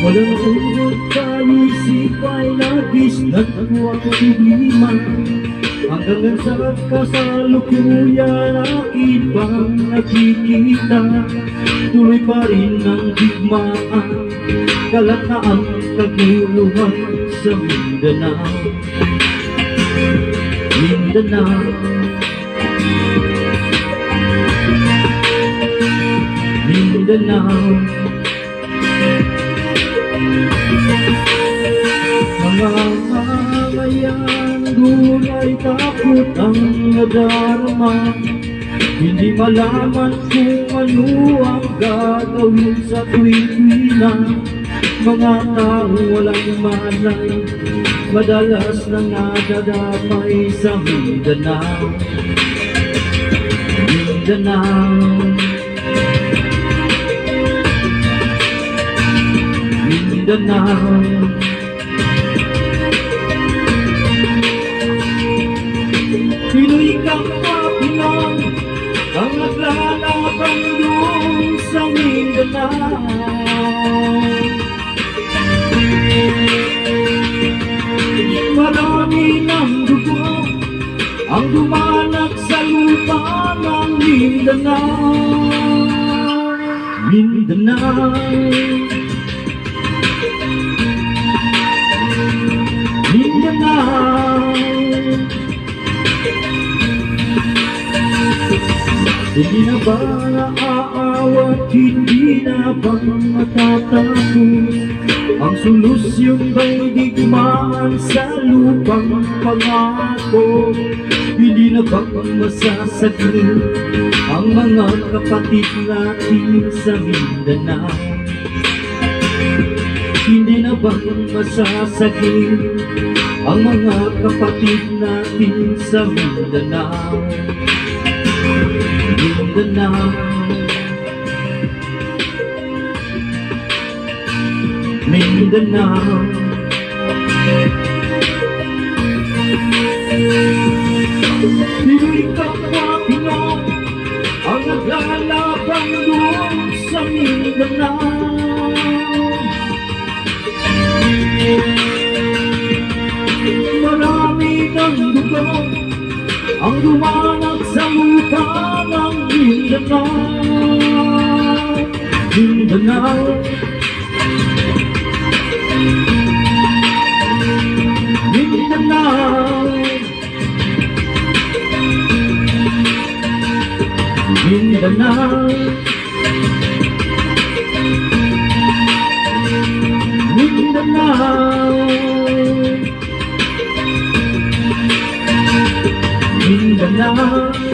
Walang tungkol kaisip ay labis nagkuwang problema. Hanggang sa kasalukuyan aking pang nakikita, tuloy pa rin ang digmaan, kalat na ang kaguluhan sa Mindanao. Mindanao, Mindanao. Mga mamayan gulay takot ang nadarama, hindi malaman kung ano ang gagawin sa tuwing-tuwina. Mga tao walang malay, madalas nang nadadamay sa Mindanao. Mindanao, Mindanao. Pinoy kang Pinoy ang naglalaban doon sa Mindanao. Marami ng dugo ang dumanak sa lupa ng Mindanao. Mindanao, Mindanao. Hindi na ba naaawat, hindi na ba matatapos ang solusyon ba'y digmaan sa lupang pangako? Hindi na ba masasaglit ang mga kapatid natin sa Mindanao? Hindi na ba masasaglit ang mga kapatid natin sa Mindanao? Mindanao, Mindanao. Pinoy kapwa Pinoy ang naglalaban doon sa Mindanao. Marami ng dugo ang dumanag sa lupa ng Mindanao. Mindanao, Mindanao, Mindanao, Mindanao, Mindanao.